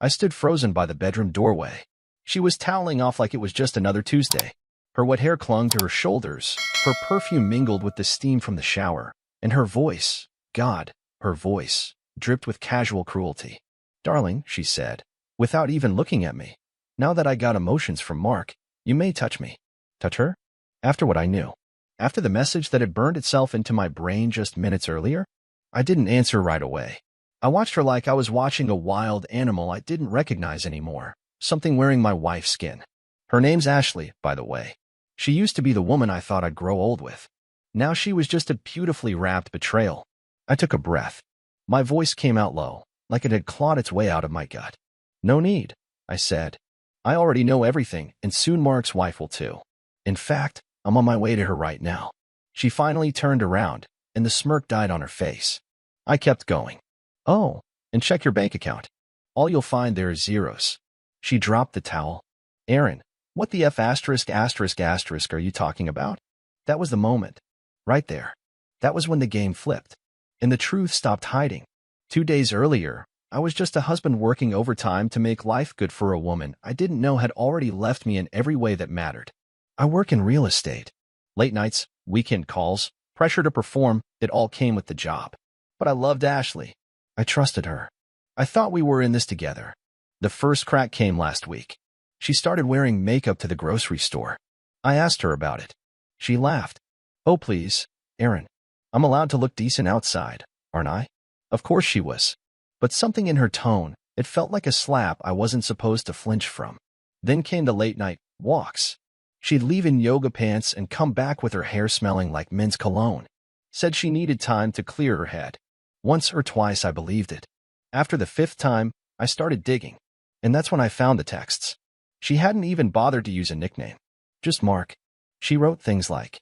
I stood frozen by the bedroom doorway. She was toweling off like it was just another Tuesday. Her wet hair clung to her shoulders, her perfume mingled with the steam from the shower, and her voice, God, her voice, dripped with casual cruelty. "Darling," she said, without even looking at me, "now that I got emotions from Mark, you may touch me." Touch her? After what I knew? After the message that had burned itself into my brain just minutes earlier? I didn't answer right away. I watched her like I was watching a wild animal I didn't recognize anymore, something wearing my wife's skin. Her name's Ashley, by the way. She used to be the woman I thought I'd grow old with. Now she was just a beautifully wrapped betrayal. I took a breath. My voice came out low, like it had clawed its way out of my gut. "No need," I said. "I already know everything, and soon Mark's wife will too. In fact, I'm on my way to her right now." She finally turned around, and the smirk died on her face. I kept going. "Oh, and check your bank account. All you'll find there is zeros." She dropped the towel. "Aaron, what the F asterisk asterisk asterisk are you talking about?" That was the moment. Right there. That was when the game flipped. And the truth stopped hiding. 2 days earlier, I was just a husband working overtime to make life good for a woman I didn't know had already left me in every way that mattered. I work in real estate. Late nights, weekend calls, pressure to perform, it all came with the job. But I loved Ashley. I trusted her. I thought we were in this together. The first crack came last week. She started wearing makeup to the grocery store. I asked her about it. She laughed. "Oh, please, Aaron. I'm allowed to look decent outside, aren't I?" Of course she was. But something in her tone, it felt like a slap I wasn't supposed to flinch from. Then came the late-night walks. She'd leave in yoga pants and come back with her hair smelling like men's cologne. Said she needed time to clear her head. Once or twice I believed it. After the 5th time, I started digging. And that's when I found the texts. She hadn't even bothered to use a nickname. Just Mark. She wrote things like,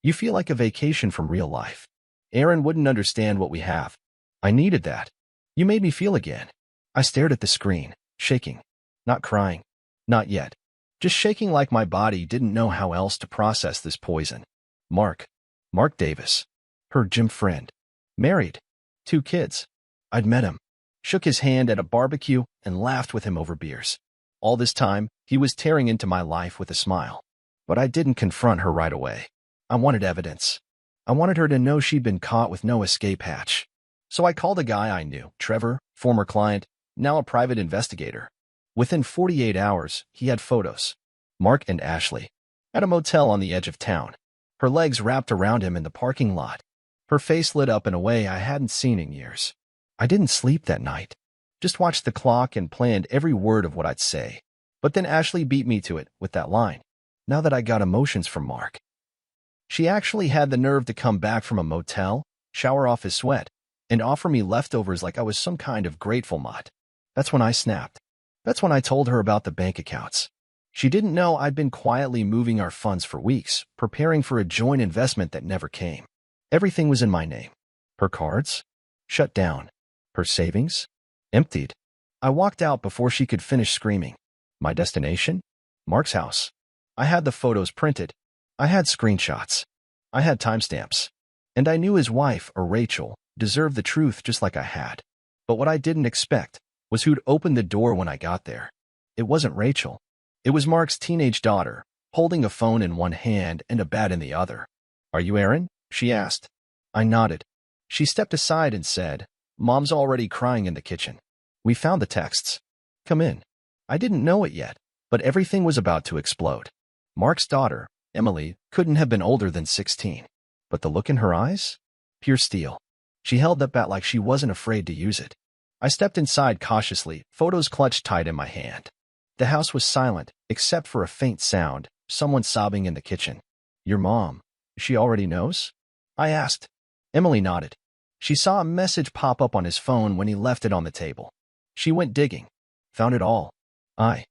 "You feel like a vacation from real life. Aaron wouldn't understand what we have. I needed that. You made me feel again." I stared at the screen, shaking. Not crying. Not yet. Just shaking like my body didn't know how else to process this poison. Mark. Mark Davis. Her gym friend. Married. 2 kids. I'd met him. Shook his hand at a barbecue and laughed with him over beers. All this time, he was tearing into my life with a smile. But I didn't confront her right away. I wanted evidence. I wanted her to know she'd been caught with no escape hatch. So I called a guy I knew, Trevor, former client, now a private investigator. Within 48 hours, he had photos. Mark and Ashley. At a motel on the edge of town. Her legs wrapped around him in the parking lot. Her face lit up in a way I hadn't seen in years. I didn't sleep that night. Just watched the clock and planned every word of what I'd say. But then Ashley beat me to it with that line. Now that I got emotions from Mark. She actually had the nerve to come back from a motel, shower off his sweat, and offer me leftovers like I was some kind of grateful mutt. That's when I snapped. That's when I told her about the bank accounts. She didn't know I'd been quietly moving our funds for weeks, preparing for a joint investment that never came. Everything was in my name. Her cards? Shut down. Her savings? Emptied. I walked out before she could finish screaming. My destination? Mark's house. I had the photos printed. I had screenshots. I had timestamps. And I knew his wife, or Rachel, deserved the truth just like I had. But what I didn't expect was who'd open the door when I got there. It wasn't Rachel. It was Mark's teenage daughter, holding a phone in one hand and a bat in the other. "Are you Aaron?" she asked. I nodded. She stepped aside and said, "Mom's already crying in the kitchen. We found the texts. Come in." I didn't know it yet, but everything was about to explode. Mark's daughter, Emily, couldn't have been older than 16. But the look in her eyes? Pure steel. She held that bat like she wasn't afraid to use it. I stepped inside cautiously, photos clutched tight in my hand. The house was silent, except for a faint sound, someone sobbing in the kitchen. "Your mom, she already knows?" I asked. Emily nodded. She saw a message pop up on his phone when he left it on the table. She went digging. Found it all. I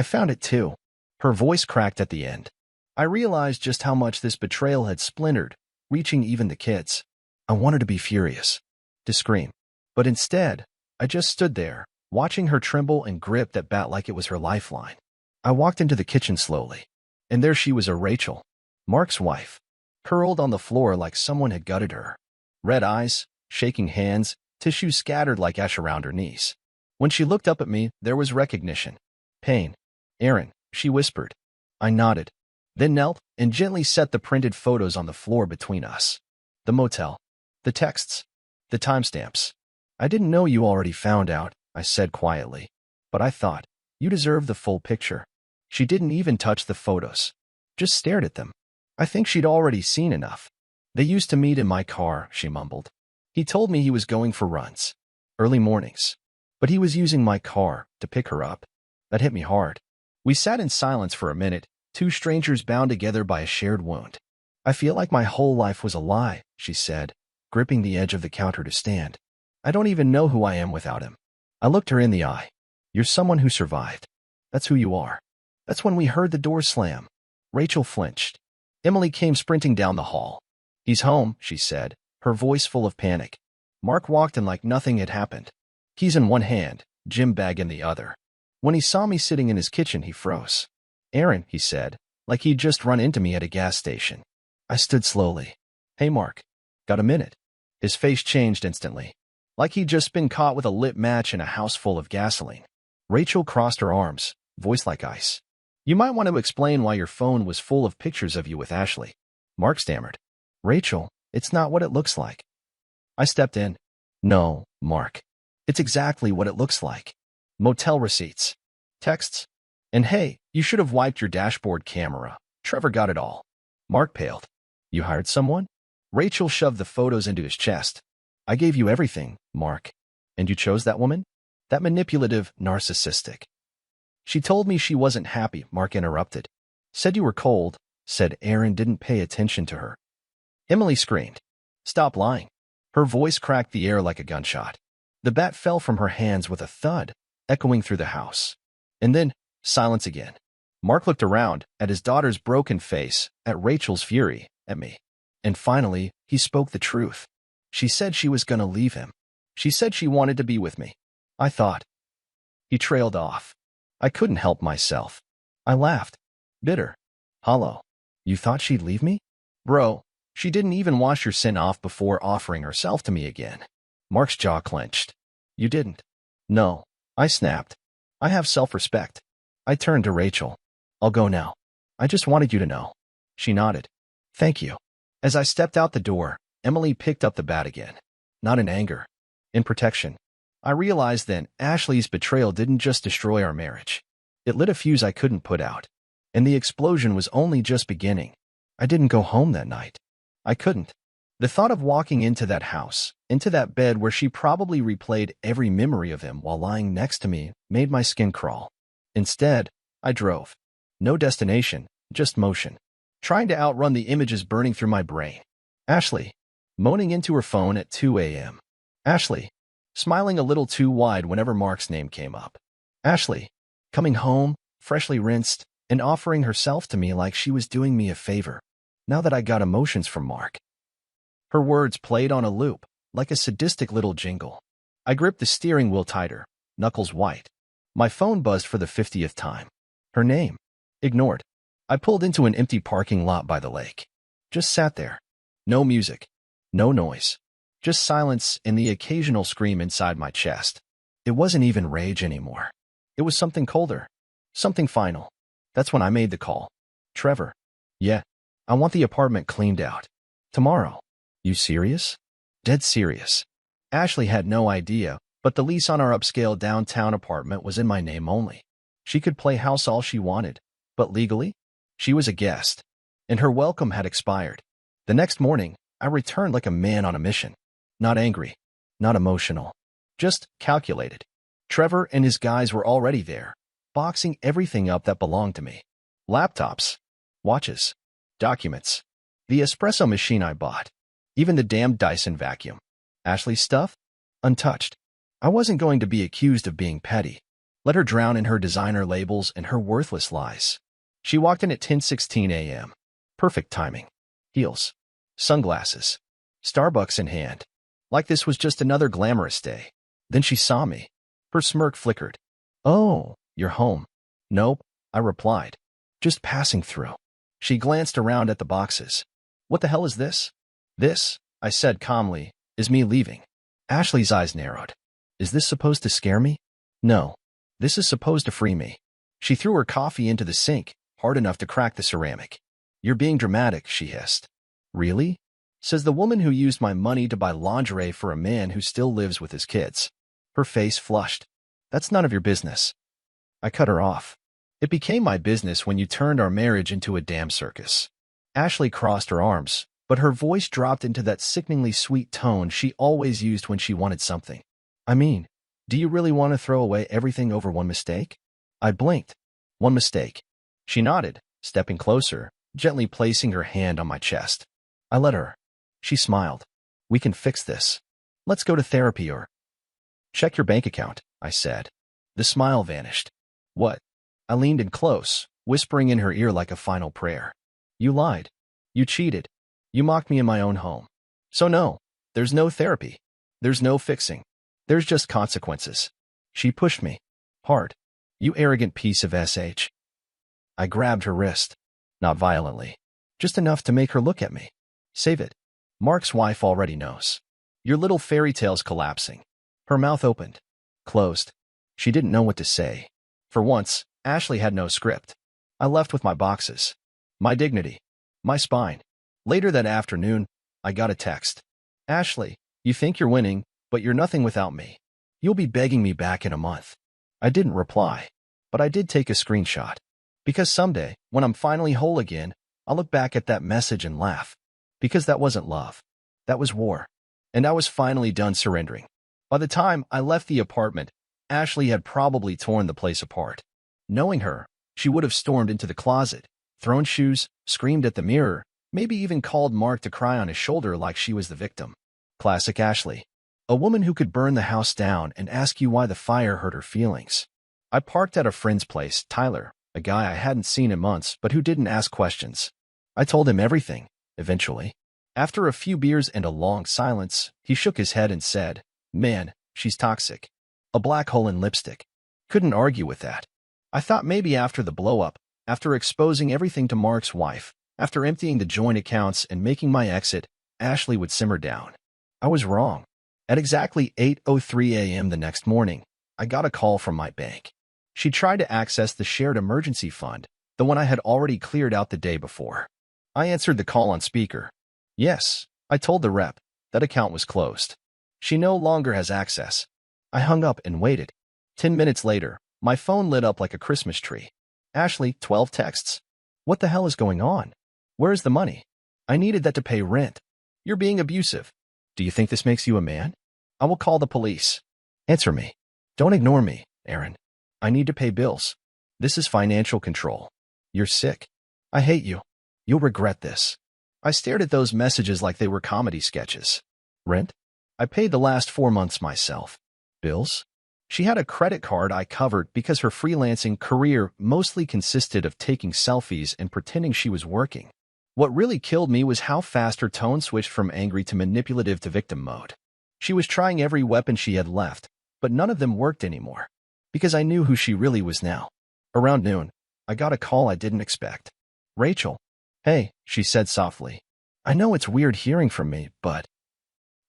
found it too. Her voice cracked at the end. I realized just how much this betrayal had splintered, reaching even the kids. I wanted to be furious, to scream. But instead, I just stood there, watching her tremble and grip that bat like it was her lifeline. I walked into the kitchen slowly, and there she was, Rachel, Mark's wife, curled on the floor like someone had gutted her. Red eyes, shaking hands, tissue scattered like ash around her knees. When she looked up at me, there was recognition. Pain. Aaron, she whispered. I nodded, then knelt and gently set the printed photos on the floor between us. The motel. The texts. The timestamps. I didn't know you already found out, I said quietly. But I thought, you deserve the full picture. She didn't even touch the photos. Just stared at them. I think she'd already seen enough. They used to meet in my car, she mumbled. He told me he was going for runs. Early mornings. But he was using my car to pick her up. That hit me hard. We sat in silence for a minute, two strangers bound together by a shared wound. I feel like my whole life was a lie, she said, gripping the edge of the counter to stand. I don't even know who I am without him. I looked her in the eye. You're someone who survived. That's who you are. That's when we heard the door slam. Rachel flinched. Emily came sprinting down the hall. He's home, she said, her voice full of panic. Mark walked in like nothing had happened. Keys in one hand, gym bag in the other. When he saw me sitting in his kitchen, he froze. Aaron, he said, like he'd just run into me at a gas station. I stood slowly. Hey, Mark. Got a minute? His face changed instantly, like he'd just been caught with a lit match in a house full of gasoline. Rachel crossed her arms, voice like ice. You might want to explain why your phone was full of pictures of you with Ashley. Mark stammered. Rachel, it's not what it looks like. I stepped in. No, Mark. It's exactly what it looks like. Motel receipts. Texts. And hey, you should have wiped your dashboard camera. Trevor got it all. Mark paled. You hired someone? Rachel shoved the photos into his chest. I gave you everything, Mark. And you chose that woman? That manipulative, narcissistic. She told me she wasn't happy, Mark interrupted. Said you were cold, said Aaron didn't pay attention to her. Emily screamed. Stop lying. Her voice cracked the air like a gunshot. The bat fell from her hands with a thud, echoing through the house. And then, silence again. Mark looked around, at his daughter's broken face, at Rachel's fury, at me. And finally, he spoke the truth. She said she was going to leave him. She said she wanted to be with me. I thought. He trailed off. I couldn't help myself. I laughed. Bitter. Hollow. You thought she'd leave me? Bro, she didn't even wash your sin off before offering herself to me again. Mark's jaw clenched. You didn't. No. I snapped. I have self-respect. I turned to Rachel. I'll go now. I just wanted you to know. She nodded. Thank you. As I stepped out the door, Emily picked up the bat again. Not in anger. In protection. I realized then Ashley's betrayal didn't just destroy our marriage. It lit a fuse I couldn't put out. And the explosion was only just beginning. I didn't go home that night. I couldn't. The thought of walking into that house, into that bed where she probably replayed every memory of him while lying next to me, made my skin crawl. Instead, I drove. No destination, just motion. Trying to outrun the images burning through my brain. Ashley, moaning into her phone at 2 a.m. Ashley, smiling a little too wide whenever Mark's name came up. Ashley, coming home, freshly rinsed, and offering herself to me like she was doing me a favor, now that I got emotions from Mark. Her words played on a loop, like a sadistic little jingle. I gripped the steering wheel tighter, knuckles white. My phone buzzed for the 50th time. Her name. Ignored. I pulled into an empty parking lot by the lake. Just sat there. No music. No noise. Just silence and the occasional scream inside my chest. It wasn't even rage anymore. It was something colder. Something final. That's when I made the call. Trevor. Yeah. I want the apartment cleaned out. Tomorrow. You serious? Dead serious. Ashley had no idea, but the lease on our upscale downtown apartment was in my name only. She could play house all she wanted, but legally, she was a guest, and her welcome had expired. The next morning, I returned like a man on a mission. Not angry, not emotional, just calculated. Trevor and his guys were already there, boxing everything up that belonged to me. Laptops, watches, documents, the espresso machine I bought, even the damn Dyson vacuum. Ashley's stuff? Untouched. I wasn't going to be accused of being petty. Let her drown in her designer labels and her worthless lies. She walked in at 10:16 a.m. Perfect timing. Heels. Sunglasses. Starbucks in hand. Like this was just another glamorous day. Then she saw me. Her smirk flickered. Oh, you're home. Nope, I replied. Just passing through. She glanced around at the boxes. What the hell is this? This, I said calmly, is me leaving. Ashley's eyes narrowed. Is this supposed to scare me? No. This is supposed to free me. She threw her coffee into the sink, hard enough to crack the ceramic. You're being dramatic, she hissed. Really? Says the woman who used my money to buy lingerie for a man who still lives with his kids. Her face flushed. That's none of your business. I cut her off. It became my business when you turned our marriage into a damn circus. Ashley crossed her arms, but her voice dropped into that sickeningly sweet tone she always used when she wanted something. I mean, do you really want to throw away everything over one mistake? I blinked. One mistake. She nodded, stepping closer, gently placing her hand on my chest. I let her. She smiled. We can fix this. Let's go to therapy or... Check your bank account, I said. The smile vanished. What? I leaned in close, whispering in her ear like a final prayer. You lied. You cheated. You mocked me in my own home. So no, there's no therapy. There's no fixing. There's just consequences. She pushed me. Hard. You arrogant piece of SH. I grabbed her wrist. Not violently. Just enough to make her look at me. Save it. Mark's wife already knows. Your little fairy tale's collapsing. Her mouth opened. Closed. She didn't know what to say. For once, Ashley had no script. I left with my boxes. My dignity. My spine. Later that afternoon, I got a text. Ashley, you think you're winning, but you're nothing without me. You'll be begging me back in a month. I didn't reply, but I did take a screenshot. Because someday, when I'm finally whole again, I'll look back at that message and laugh. Because that wasn't love. That was war. And I was finally done surrendering. By the time I left the apartment, Ashley had probably torn the place apart. Knowing her, she would have stormed into the closet, thrown shoes, screamed at the mirror, maybe even called Mark to cry on his shoulder like she was the victim. Classic Ashley. A woman who could burn the house down and ask you why the fire hurt her feelings. I parked at a friend's place, Tyler, a guy I hadn't seen in months but who didn't ask questions. I told him everything, eventually. After a few beers and a long silence, he shook his head and said, Man, she's toxic. A black hole in lipstick. Couldn't argue with that. I thought maybe after the blow-up, after exposing everything to Mark's wife, after emptying the joint accounts and making my exit, Ashley would simmer down. I was wrong. At exactly 8:03 a.m. the next morning, I got a call from my bank. She tried to access the shared emergency fund, the one I had already cleared out the day before. I answered the call on speaker. Yes, I told the rep. That account was closed. She no longer has access. I hung up and waited. 10 minutes later, my phone lit up like a Christmas tree. Ashley, 12 texts. What the hell is going on? Where is the money? I needed that to pay rent. You're being abusive. Do you think this makes you a man? I will call the police. Answer me. Don't ignore me, Aaron. I need to pay bills. This is financial control. You're sick. I hate you. You'll regret this. I stared at those messages like they were comedy sketches. Rent? I paid the last 4 months myself. Bills? She had a credit card I covered because her freelancing career mostly consisted of taking selfies and pretending she was working. What really killed me was how fast her tone switched from angry to manipulative to victim mode. She was trying every weapon she had left, but none of them worked anymore. Because I knew who she really was now. Around noon, I got a call I didn't expect. Rachel. Hey, she said softly. I know it's weird hearing from me, but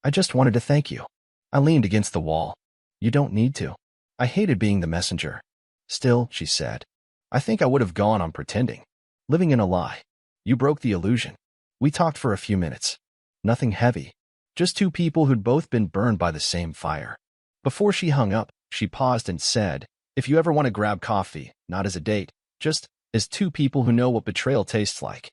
I just wanted to thank you. I leaned against the wall. You don't need to. I hated being the messenger. Still, she said, I think I would have gone on pretending. Living in a lie. You broke the illusion. We talked for a few minutes. Nothing heavy. Just two people who'd both been burned by the same fire. Before she hung up, she paused and said, If you ever want to grab coffee, not as a date, just as two people who know what betrayal tastes like.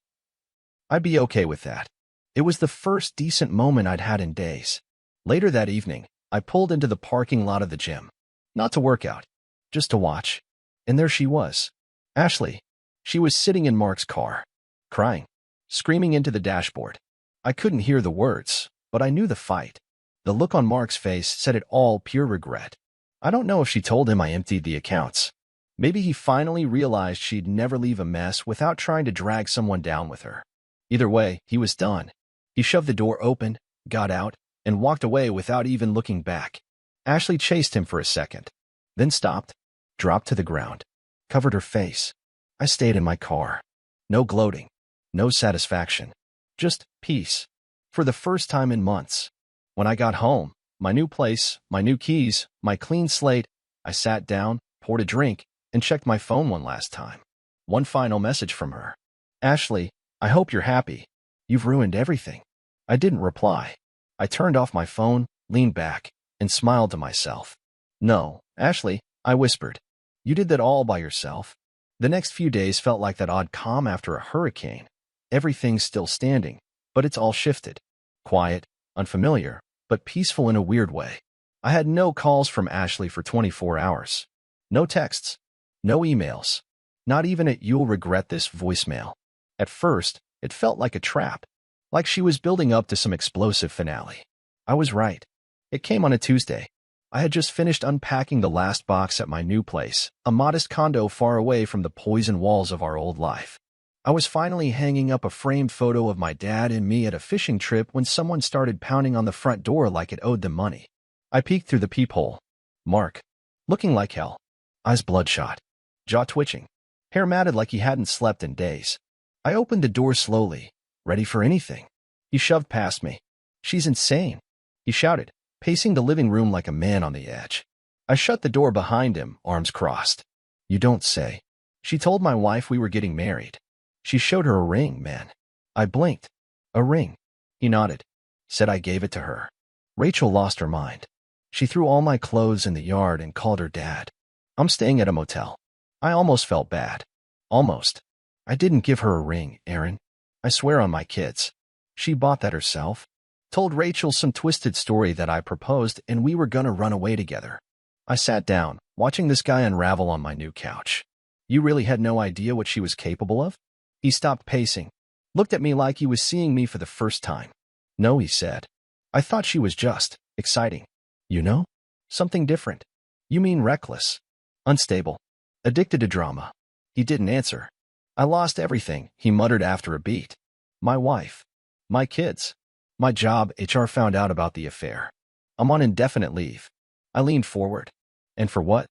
I'd be okay with that. It was the first decent moment I'd had in days. Later that evening, I pulled into the parking lot of the gym. Not to work out, just to watch. And there she was. Ashley. She was sitting in Mark's car. Crying. Screaming into the dashboard. I couldn't hear the words, but I knew the fight. The look on Mark's face said it all, pure regret. I don't know if she told him I emptied the accounts. Maybe he finally realized she'd never leave a mess without trying to drag someone down with her. Either way, he was done. He shoved the door open, got out, and walked away without even looking back. Ashley chased him for a second, then stopped, dropped to the ground, covered her face. I stayed in my car. No gloating, no satisfaction, just peace. For the first time in months. When I got home, my new place, my new keys, my clean slate, I sat down, poured a drink, and checked my phone one last time. One final message from her. Ashley, I hope you're happy. You've ruined everything. I didn't reply. I turned off my phone, leaned back, and smiled to myself. No, Ashley, I whispered. You did that all by yourself. The next few days felt like that odd calm after a hurricane. Everything's still standing, but it's all shifted. Quiet, unfamiliar, but peaceful in a weird way. I had no calls from Ashley for 24 hours. No texts. No emails. Not even a "you'll regret this" voicemail. At first, it felt like a trap. Like she was building up to some explosive finale. I was right. It came on a Tuesday. I had just finished unpacking the last box at my new place, a modest condo far away from the poison walls of our old life. I was finally hanging up a framed photo of my dad and me at a fishing trip when someone started pounding on the front door like it owed them money. I peeked through the peephole. Mark. Looking like hell. Eyes bloodshot. Jaw twitching. Hair matted like he hadn't slept in days. I opened the door slowly, ready for anything. He shoved past me. She's insane, he shouted, pacing the living room like a man on the edge. I shut the door behind him, arms crossed. You don't say. She told my wife we were getting married. She showed her a ring, man. I blinked. A ring. He nodded. Said I gave it to her. Rachel lost her mind. She threw all my clothes in the yard and called her dad. I'm staying at a motel. I almost felt bad. Almost. I didn't give her a ring, Aaron. I swear on my kids. She bought that herself. Told Rachel some twisted story that I proposed and we were gonna run away together. I sat down, watching this guy unravel on my new couch. You really had no idea what she was capable of? He stopped pacing, looked at me like he was seeing me for the first time. No, he said. I thought she was just exciting. You know? Something different. You mean reckless, unstable, addicted to drama. He didn't answer. I lost everything, he muttered after a beat. My wife. My kids. My job. HR found out about the affair. I'm on indefinite leave. I leaned forward. And for what?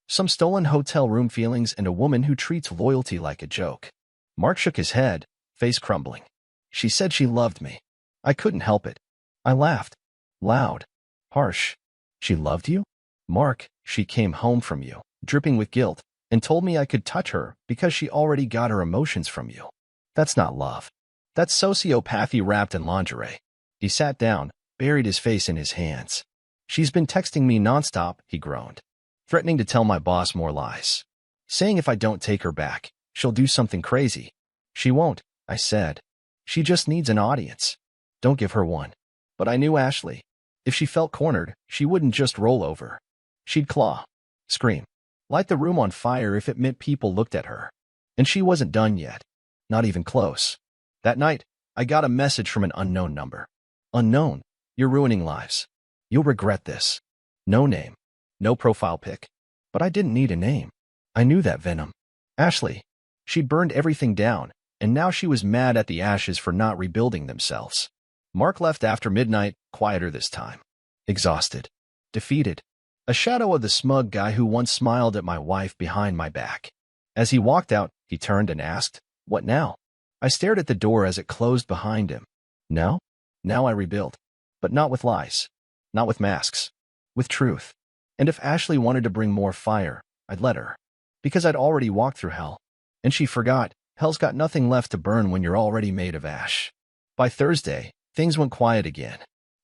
Some stolen hotel room feelings and a woman who treats loyalty like a joke. Mark shook his head, face crumbling. She said she loved me. I couldn't help it. I laughed. Loud. Harsh. She loved you? Mark, she came home from you, dripping with guilt, and told me I could touch her because she already got her emotions from you. That's not love. That's sociopathy wrapped in lingerie. He sat down, buried his face in his hands. She's been texting me nonstop, he groaned, threatening to tell my boss more lies. Saying if I don't take her back, she'll do something crazy. She won't, I said. She just needs an audience. Don't give her one. But I knew Ashley. If she felt cornered, she wouldn't just roll over. She'd claw, scream, light the room on fire if it meant people looked at her. And she wasn't done yet. Not even close. That night, I got a message from an unknown number. Unknown, you're ruining lives. You'll regret this. No name. No profile pic. But I didn't need a name. I knew that venom. Ashley. She'd burned everything down, and now she was mad at the ashes for not rebuilding themselves. Mark left after midnight, quieter this time. Exhausted. Defeated. A shadow of the smug guy who once smiled at my wife behind my back. As he walked out, he turned and asked, "What now?" I stared at the door as it closed behind him. Now? Now I rebuild. But not with lies. Not with masks. With truth. And if Ashley wanted to bring more fire, I'd let her. Because I'd already walked through hell. And she forgot, hell's got nothing left to burn when you're already made of ash. By Thursday, things went quiet again.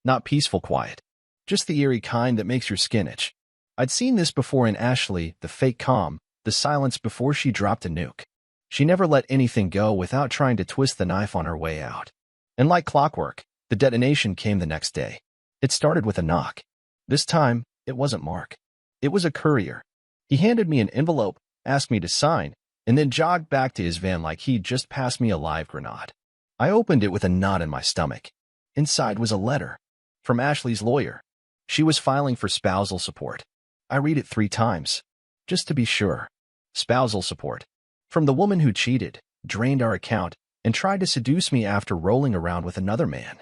Not peaceful quiet. Just the eerie kind that makes your skin itch. I'd seen this before in Ashley, the fake calm, the silence before she dropped a nuke. She never let anything go without trying to twist the knife on her way out. And like clockwork, the detonation came the next day. It started with a knock. This time, it wasn't Mark. It was a courier. He handed me an envelope, asked me to sign, and then jogged back to his van like he'd just passed me a live grenade. I opened it with a knot in my stomach. Inside was a letter. From Ashley's lawyer. She was filing for spousal support. I read it 3 times. Just to be sure. Spousal support. From the woman who cheated, drained our account, and tried to seduce me after rolling around with another man.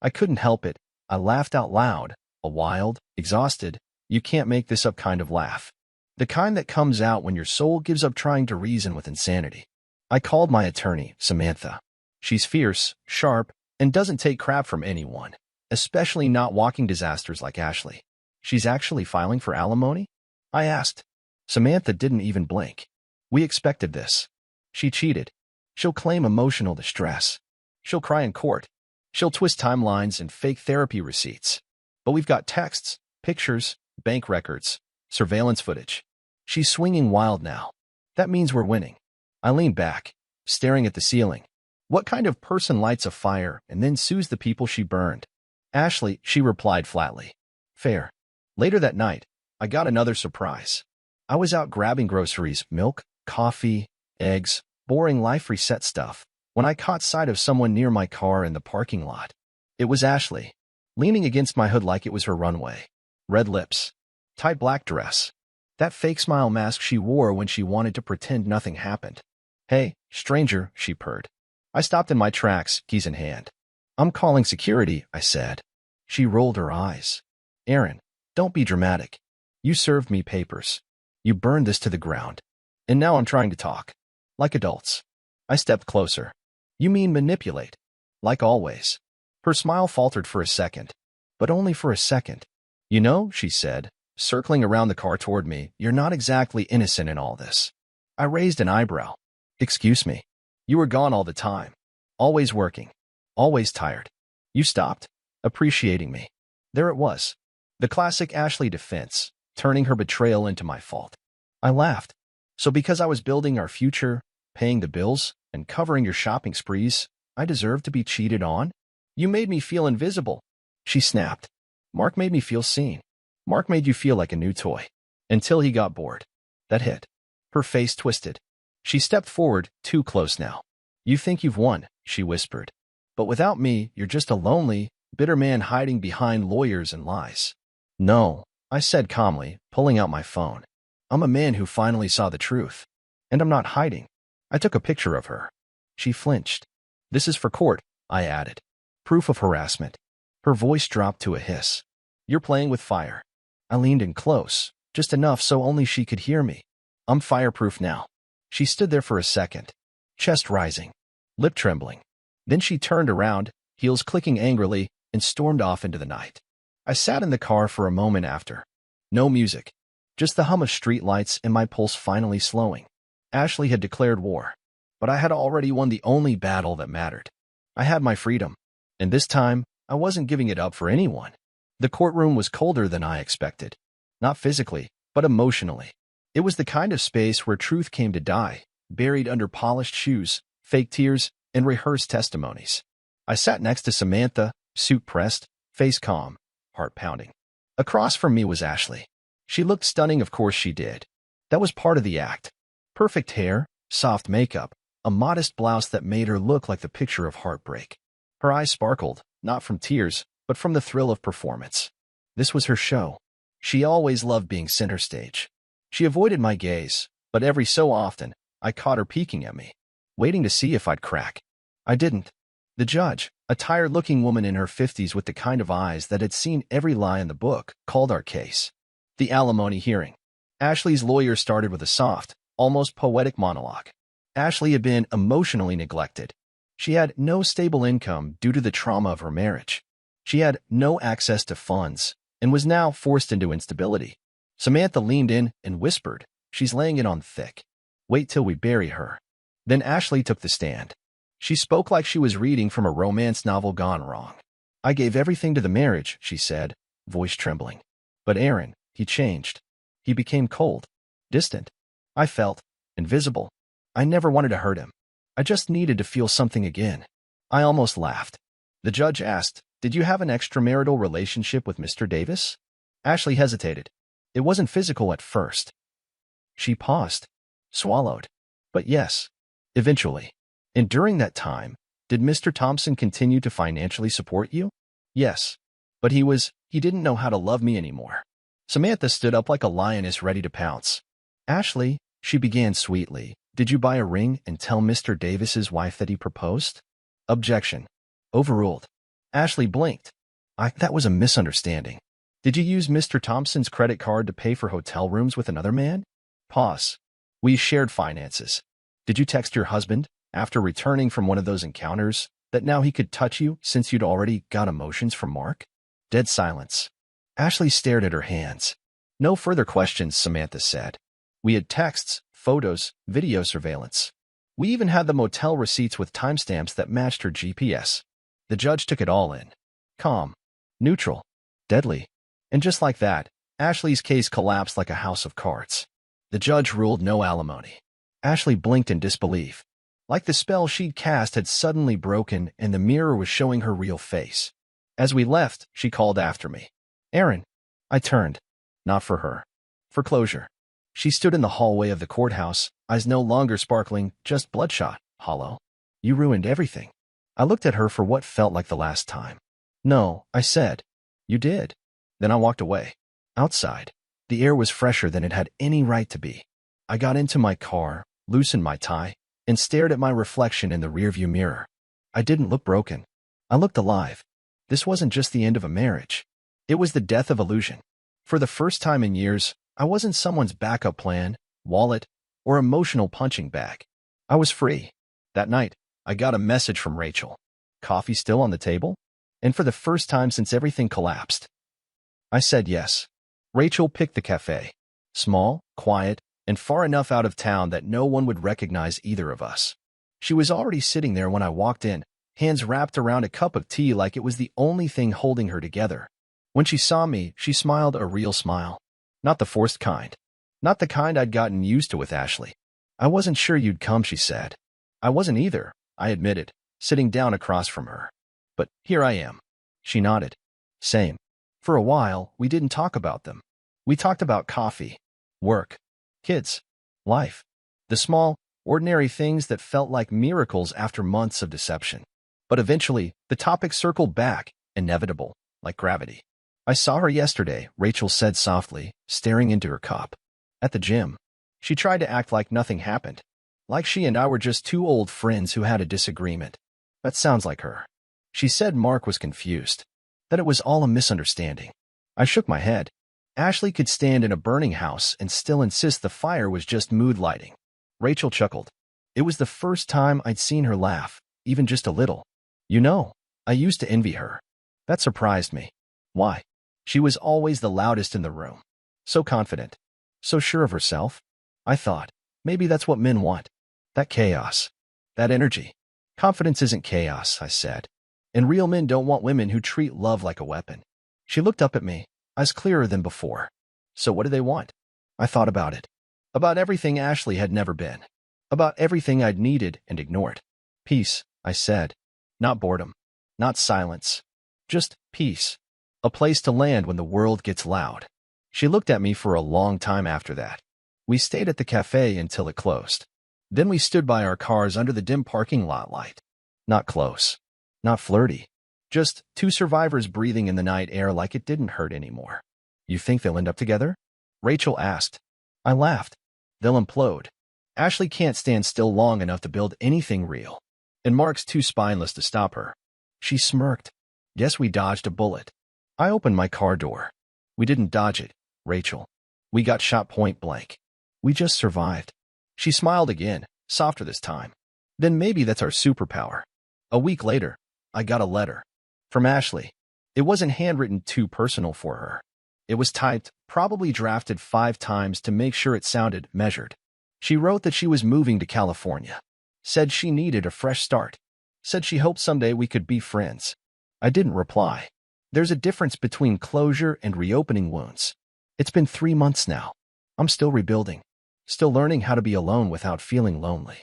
I couldn't help it. I laughed out loud, a wild, exhausted, you can't make this up kind of laugh. The kind that comes out when your soul gives up trying to reason with insanity. I called my attorney, Samantha. She's fierce, sharp, and doesn't take crap from anyone, especially not walking disasters like Ashley. She's actually filing for alimony? I asked. Samantha didn't even blink. We expected this. She cheated. She'll claim emotional distress. She'll cry in court. She'll twist timelines and fake therapy receipts. But we've got texts, pictures, bank records, surveillance footage. She's swinging wild now. That means we're winning. I leaned back, staring at the ceiling. What kind of person lights a fire and then sues the people she burned? Ashley, she replied flatly. Fair. Later that night, I got another surprise. I was out grabbing groceries, milk, coffee, eggs, boring life reset stuff, when I caught sight of someone near my car in the parking lot. It was Ashley, leaning against my hood like it was her runway. Red lips, tight black dress, that fake smile mask she wore when she wanted to pretend nothing happened. Hey, stranger, she purred. I stopped in my tracks, keys in hand. I'm calling security, I said. She rolled her eyes. Aaron, don't be dramatic. You served me papers. You burned this to the ground. And now I'm trying to talk. Like adults. I stepped closer. You mean manipulate? Like always. Her smile faltered for a second. But only for a second. You know, she said, circling around the car toward me, you're not exactly innocent in all this. I raised an eyebrow. Excuse me. You were gone all the time. Always working. Always tired. You stopped appreciating me. There it was. The classic Ashley defense, turning her betrayal into my fault. I laughed. So because I was building our future, paying the bills, and covering your shopping sprees, I deserved to be cheated on? You made me feel invisible. She snapped. Mark made me feel seen. Mark made you feel like a new toy. Until he got bored. That hit. Her face twisted. She stepped forward, too close now. You think you've won, she whispered. But without me, you're just a lonely, bitter man hiding behind lawyers and lies. No, I said calmly, pulling out my phone. I'm a man who finally saw the truth. And I'm not hiding. I took a picture of her. She flinched. This is for court, I added. Proof of harassment. Her voice dropped to a hiss. You're playing with fire. I leaned in close, just enough so only she could hear me. I'm fireproof now. She stood there for a second, chest rising, lip trembling. Then she turned around, heels clicking angrily, and stormed off into the night. I sat in the car for a moment after. No music. Just the hum of streetlights and my pulse finally slowing. Ashley had declared war, but I had already won the only battle that mattered. I had my freedom, and this time, I wasn't giving it up for anyone. The courtroom was colder than I expected. Not physically, but emotionally. It was the kind of space where truth came to die, buried under polished shoes, fake tears, and rehearsed testimonies. I sat next to Samantha, suit pressed, face calm, heart pounding. Across from me was Ashley. She looked stunning, of course she did. That was part of the act. Perfect hair, soft makeup, a modest blouse that made her look like the picture of heartbreak. Her eyes sparkled, not from tears, but from the thrill of performance. This was her show. She always loved being center stage. She avoided my gaze, but every so often, I caught her peeking at me, waiting to see if I'd crack. I didn't. The judge, a tired-looking woman in her 50s with the kind of eyes that had seen every lie in the book, called our case. The alimony hearing. Ashley's lawyer started with a soft, almost poetic monologue. Ashley had been emotionally neglected. She had no stable income due to the trauma of her marriage. She had no access to funds and was now forced into instability. Samantha leaned in and whispered, she's laying it on thick. Wait till we bury her. Then Ashley took the stand. She spoke like she was reading from a romance novel gone wrong. I gave everything to the marriage, she said, voice trembling. But Aaron, he changed. He became cold, distant. I felt invisible. I never wanted to hurt him. I just needed to feel something again. I almost laughed. The judge asked, did you have an extramarital relationship with Mr. Davis? Ashley hesitated. It wasn't physical at first. She paused, swallowed. But yes, eventually. And during that time, did Mr. Thompson continue to financially support you? Yes. But he didn't know how to love me anymore. Samantha stood up like a lioness ready to pounce. Ashley, she began sweetly, did you buy a ring and tell Mr. Davis's wife that he proposed? Objection. Overruled. Ashley blinked. That was a misunderstanding. Did you use Mr. Thompson's credit card to pay for hotel rooms with another man? Pause. We shared finances. Did you text your husband, after returning from one of those encounters, that now he could touch you since you'd already got emotions from Mark? Dead silence. Ashley stared at her hands. No further questions, Samantha said. We had texts, photos, video surveillance. We even had the motel receipts with timestamps that matched her GPS. The judge took it all in. Calm, neutral, deadly. And just like that, Ashley's case collapsed like a house of cards. The judge ruled no alimony. Ashley blinked in disbelief. Like the spell she'd cast had suddenly broken and the mirror was showing her real face. As we left, she called after me. Aaron. I turned. Not for her. For closure. She stood in the hallway of the courthouse, eyes no longer sparkling, just bloodshot, hollow. You ruined everything. I looked at her for what felt like the last time. No, I said. You did. Then I walked away. Outside, the air was fresher than it had any right to be. I got into my car, loosened my tie, and stared at my reflection in the rearview mirror. I didn't look broken. I looked alive. This wasn't just the end of a marriage. It was the death of illusion. For the first time in years, I wasn't someone's backup plan, wallet, or emotional punching bag. I was free. That night, I got a message from Rachel. Coffee still on the table? And for the first time since everything collapsed. I said yes. Rachel picked the cafe. Small, quiet, and far enough out of town that no one would recognize either of us. She was already sitting there when I walked in, hands wrapped around a cup of tea like it was the only thing holding her together. When she saw me, she smiled a real smile. Not the forced kind. Not the kind I'd gotten used to with Ashley. I wasn't sure you'd come, she said. I wasn't either, I admitted, sitting down across from her. But here I am. She nodded. Same. For a while, we didn't talk about them. We talked about coffee, work, kids, life. The small, ordinary things that felt like miracles after months of deception. But eventually, the topic circled back, inevitable, like gravity. I saw her yesterday, Rachel said softly, staring into her cup. At the gym. She tried to act like nothing happened. Like she and I were just two old friends who had a disagreement. That sounds like her. She said Mark was confused. That it was all a misunderstanding. I shook my head. Ashley could stand in a burning house and still insist the fire was just mood lighting. Rachel chuckled. It was the first time I'd seen her laugh, even just a little. You know, I used to envy her. That surprised me. Why? She was always the loudest in the room. So confident. So sure of herself. I thought, maybe that's what men want. That chaos. That energy. Confidence isn't chaos, I said. And real men don't want women who treat love like a weapon. She looked up at me, eyes clearer than before. So what do they want? I thought about it. About everything Ashley had never been. About everything I'd needed and ignored. Peace, I said. Not boredom. Not silence. Just peace. A place to land when the world gets loud. She looked at me for a long time after that. We stayed at the cafe until it closed. Then we stood by our cars under the dim parking lot light. Not close. Not flirty. Just two survivors breathing in the night air like it didn't hurt anymore. You think they'll end up together? Rachel asked. I laughed. They'll implode. Ashley can't stand still long enough to build anything real. And Mark's too spineless to stop her. She smirked. Guess we dodged a bullet. I opened my car door. We didn't dodge it, Rachel. We got shot point blank. We just survived. She smiled again, softer this time. Then maybe that's our superpower. A week later, I got a letter. From Ashley. It wasn't handwritten too personal for her. It was typed, probably drafted 5 times to make sure it sounded measured. She wrote that she was moving to California. Said she needed a fresh start. Said she hoped someday we could be friends. I didn't reply. There's a difference between closure and reopening wounds. It's been 3 months now. I'm still rebuilding. Still learning how to be alone without feeling lonely.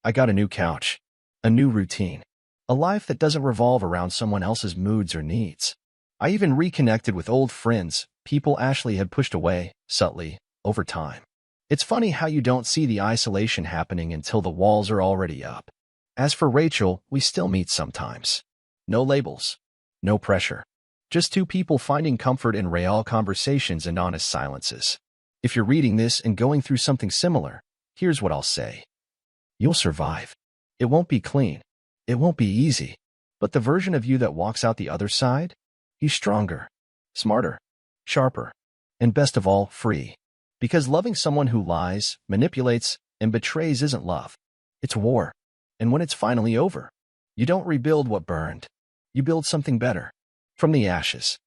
I got a new couch. A new routine. A life that doesn't revolve around someone else's moods or needs. I even reconnected with old friends, people Ashley had pushed away, subtly, over time. It's funny how you don't see the isolation happening until the walls are already up. As for Rachel, we still meet sometimes. No labels. No pressure. Just two people finding comfort in real conversations and honest silences. If you're reading this and going through something similar, here's what I'll say. You'll survive. It won't be clean. It won't be easy. But the version of you that walks out the other side, he's stronger, smarter, sharper, and best of all, free. Because loving someone who lies, manipulates, and betrays isn't love. It's war. And when it's finally over, you don't rebuild what burned. You build something better. From the ashes.